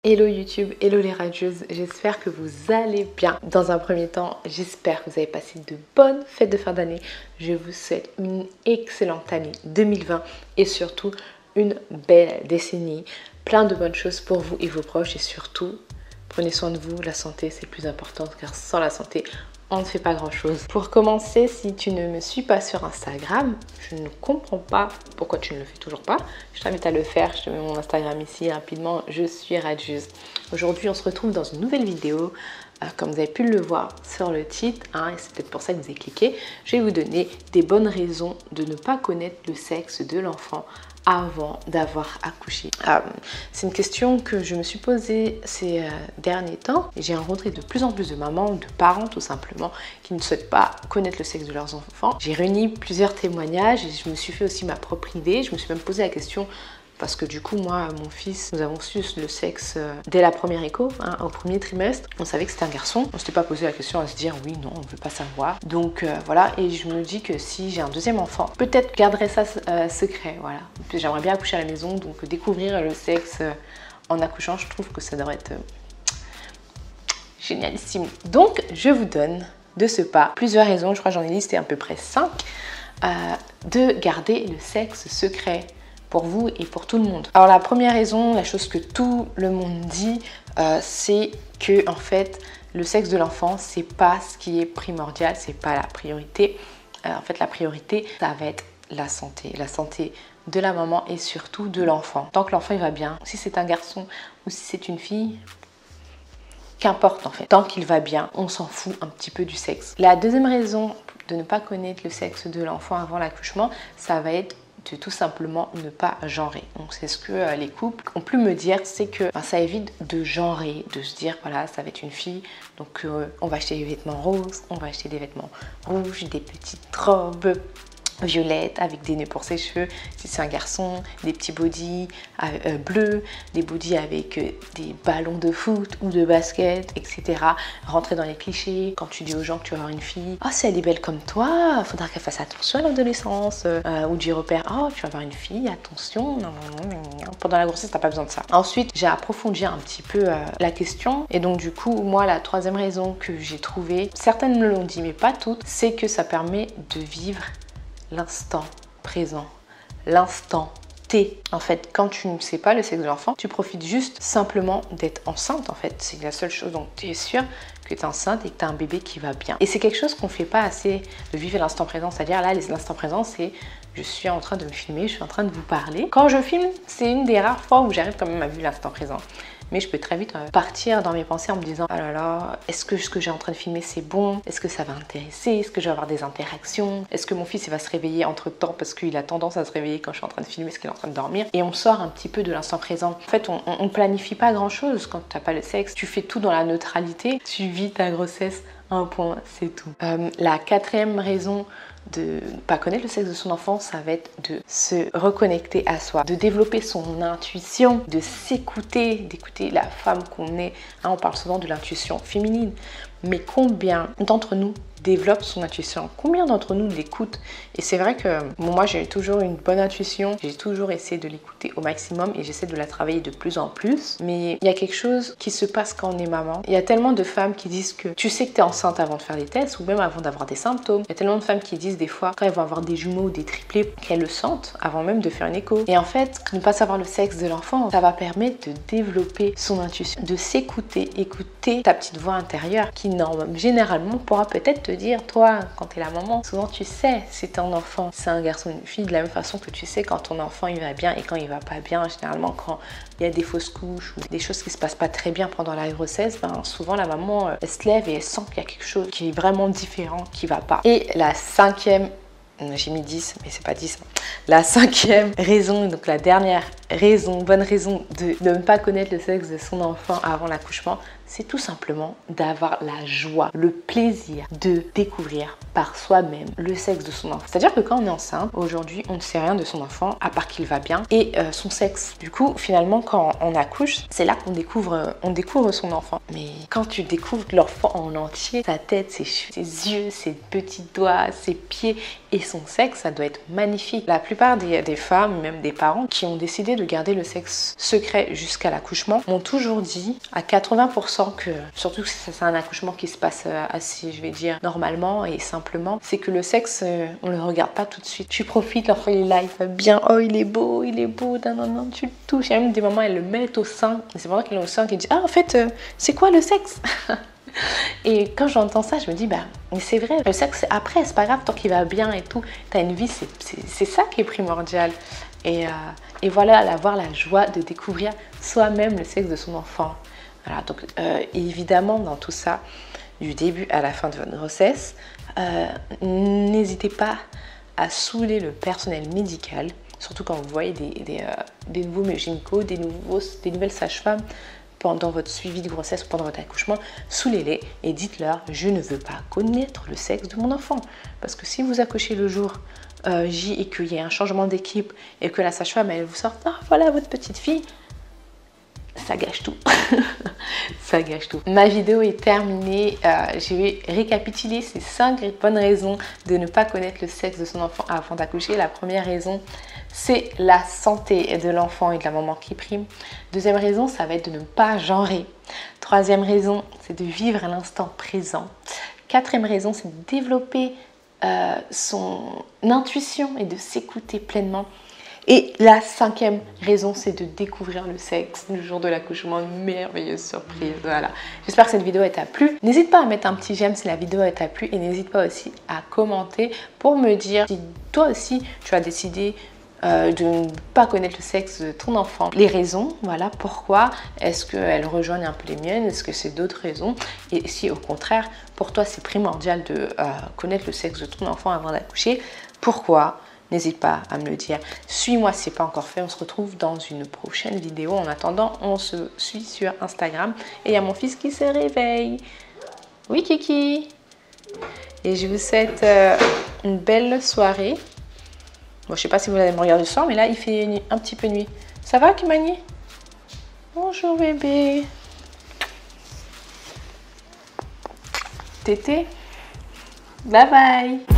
Hello YouTube, hello les radieuses, j'espère que vous allez bien. Dans un premier temps, j'espère que vous avez passé de bonnes fêtes de fin d'année. Je vous souhaite une excellente année 2020 et surtout une belle décennie. Plein de bonnes choses pour vous et vos proches et surtout, prenez soin de vous. La santé, c'est le plus important car sans la santé, on ne fait pas grand chose. Pour commencer, si tu ne me suis pas sur Instagram, je ne comprends pas pourquoi tu ne le fais toujours pas. Je t'invite à le faire, je te mets mon Instagram ici rapidement, je suis radieuse. Aujourd'hui, on se retrouve dans une nouvelle vidéo. Comme vous avez pu le voir sur le titre, et c'est peut-être pour ça que vous avez cliqué, je vais vous donner des bonnes raisons de ne pas connaître le sexe de l'enfant avant d'avoir accouché. C'est une question que je me suis posée ces derniers temps. J'ai rencontré de plus en plus de mamans ou de parents tout simplement qui ne souhaitent pas connaître le sexe de leurs enfants. J'ai réuni plusieurs témoignages et je me suis fait aussi ma propre idée. Je me suis même posé la question parce que du coup, moi, mon fils, nous avons su le sexe dès la première écho, au premier trimestre. On savait que c'était un garçon. On ne s'était pas posé la question à se dire oui, non, on ne veut pas savoir. Donc voilà, et je me dis que si j'ai un deuxième enfant, peut-être garderai ça secret, voilà. J'aimerais bien accoucher à la maison, donc découvrir le sexe en accouchant, je trouve que ça devrait être génialissime. Donc, je vous donne de ce pas plusieurs raisons, je crois que j'en ai listé à peu près 5, de garder le sexe secret pour vous et pour tout le monde. Alors la première raison, la chose que tout le monde dit, c'est que en fait le sexe de l'enfant c'est pas ce qui est primordial, c'est pas la priorité. En fait la priorité ça va être la santé de la maman et surtout de l'enfant. Tant que l'enfant il va bien, si c'est un garçon ou si c'est une fille, qu'importe en fait. Tant qu'il va bien, on s'en fout un petit peu du sexe. La deuxième raison de ne pas connaître le sexe de l'enfant avant l'accouchement, ça va être de tout simplement ne pas genrer. Donc c'est ce que les couples ont pu me dire, c'est que ça évite de genrer, de se dire voilà ça va être une fille, donc on va acheter des vêtements roses, on va acheter des vêtements rouges, des petites robes violettes avec des nœuds pour ses cheveux. Si c'est un garçon, des petits bodys bleus, des bodys avec des ballons de foot ou de basket, etc. Rentrer dans les clichés. Quand tu dis aux gens que tu vas avoir une fille, oh si elle est belle comme toi, faudra qu'elle fasse attention à l'adolescence. Ou du repère, oh tu vas avoir une fille, attention. Non. Pendant la grossesse, t'as pas besoin de ça. Ensuite, j'ai approfondi un petit peu la question. Et donc du coup, moi, la troisième raison que j'ai trouvée, certaines me l'ont dit, mais pas toutes, c'est que ça permet de vivre l'instant présent, l'instant T. En fait, quand tu ne sais pas le sexe de l'enfant, tu profites juste simplement d'être enceinte. En fait, c'est la seule chose dont tu es sûre que tu es enceinte et que tu as un bébé qui va bien. Et c'est quelque chose qu'on ne fait pas assez, de vivre l'instant présent. C'est-à-dire là, l'instant présent, c'est je suis en train de me filmer, je suis en train de vous parler. Quand je filme, c'est une des rares fois où j'arrive quand même à vivre l'instant présent. Mais je peux très vite partir dans mes pensées en me disant oh là là, est-ce que ce que j'ai en train de filmer c'est bon? Est-ce que ça va intéresser? Est-ce que je vais avoir des interactions? Est-ce que mon fils il va se réveiller entre temps parce qu'il a tendance à se réveiller quand je suis en train de filmer, est-ce qu'il est en train de dormir? Et on sort un petit peu de l'instant présent. En fait, on ne planifie pas grand chose quand tu n'as pas le sexe. Tu fais tout dans la neutralité. Tu vis ta grossesse un point, c'est tout. La quatrième raison de ne pas connaître le sexe de son enfant, ça va être de se reconnecter à soi, de développer son intuition, de s'écouter, d'écouter la femme qu'on est. On parle souvent de l'intuition féminine, mais combien d'entre nous développe son intuition? Combien d'entre nous l'écoutent? Et c'est vrai que moi j'ai toujours une bonne intuition, j'ai toujours essayé de l'écouter au maximum et j'essaie de la travailler de plus en plus. Mais il y a quelque chose qui se passe quand on est maman. Il y a tellement de femmes qui disent que tu sais que tu es enceinte avant de faire des tests ou même avant d'avoir des symptômes. Il y a tellement de femmes qui disent des fois quand elles vont avoir des jumeaux ou des triplés qu'elles le sentent avant même de faire une écho. Et en fait, ne pas savoir le sexe de l'enfant, ça va permettre de développer son intuition, de s'écouter, écouter ta petite voix intérieure qui généralement pourra peut-être te dire, toi, quand tu es la maman, souvent tu sais si ton enfant, c'est un garçon ou une fille, de la même façon que tu sais quand ton enfant il va bien et quand il va pas bien. Généralement, quand il y a des fausses couches ou des choses qui se passent pas très bien pendant la grossesse, souvent la maman, elle se lève et elle sent qu'il y a quelque chose qui est vraiment différent, qui va pas. Et la cinquième, j'ai mis 10, mais c'est pas 10. La cinquième raison, donc la dernière raison, bonne raison de ne pas connaître le sexe de son enfant avant l'accouchement, c'est tout simplement d'avoir la joie, le plaisir de découvrir par soi-même le sexe de son enfant. C'est-à-dire que quand on est enceinte, aujourd'hui, on ne sait rien de son enfant à part qu'il va bien et son sexe. Du coup, finalement, quand on accouche, c'est là qu'on découvre son enfant. Mais quand tu découvres l'enfant en entier, sa tête, ses cheveux, ses yeux, ses petits doigts, ses pieds et son sexe, ça doit être magnifique. La plupart des femmes, même des parents, qui ont décidé décidé de garder le sexe secret jusqu'à l'accouchement m'ont toujours dit à 80% que, surtout que c'est un accouchement qui se passe assez, je vais dire, normalement et simplement, c'est que le sexe, on le regarde pas tout de suite. Tu profites, l'enfant il est là, il va bien, oh il est beau, non, tu le touches. Il y a même des mamans, elles le mettent au sein. C'est vraiment qu'elles le sein qui dit, ah en fait, c'est quoi le sexe? Et quand j'entends ça, je me dis, bah, mais c'est vrai, le sexe c'est après, c'est pas grave, tant qu'il va bien et tout. T'as une vie, c'est ça qui est primordial. Et voilà, avoir la joie de découvrir soi-même le sexe de son enfant. Voilà, donc évidemment, dans tout ça, du début à la fin de votre grossesse, n'hésitez pas à saouler le personnel médical, surtout quand vous voyez des nouveaux gynécos, des nouvelles sages-femmes pendant votre suivi de grossesse ou pendant votre accouchement, saoulez-les et dites-leur « je ne veux pas connaître le sexe de mon enfant ». Parce que si vous accouchez le jour J et qu'il y a un changement d'équipe et que la sage-femme elle vous sort « ah voilà votre petite fille », ça gâche tout. Ça gâche tout. Ma vidéo est terminée. Je vais récapituler ces 5 bonnes raisons de ne pas connaître le sexe de son enfant avant d'accoucher. La première raison, c'est la santé de l'enfant et de la maman qui prime. Deuxième raison, ça va être de ne pas genrer. Troisième raison, c'est de vivre à l'instant présent. Quatrième raison, c'est de développer son intuition et de s'écouter pleinement. Et la cinquième raison, c'est de découvrir le sexe le jour de l'accouchement. Une merveilleuse surprise. Voilà. J'espère que cette vidéo t'a plu. N'hésite pas à mettre un petit j'aime si la vidéo t'a plu. Et n'hésite pas aussi à commenter pour me dire si toi aussi tu as décidé de ne pas connaître le sexe de ton enfant. Les raisons, voilà, pourquoi est-ce qu'elles rejoignent un peu les miennes? Est-ce que c'est d'autres raisons? Et si au contraire, pour toi c'est primordial de connaître le sexe de ton enfant avant d'accoucher, pourquoi? N'hésite pas à me le dire. Suis-moi si ce n'est pas encore fait. On se retrouve dans une prochaine vidéo. En attendant, on se suit sur Instagram. Et il y a mon fils qui se réveille. Oui, Kiki. Et je vous souhaite une belle soirée. Bon, je ne sais pas si vous allez me regarder ce soir, mais là, il fait un petit peu nuit. Ça va, Kimani? Bonjour, bébé. Tété. Bye bye.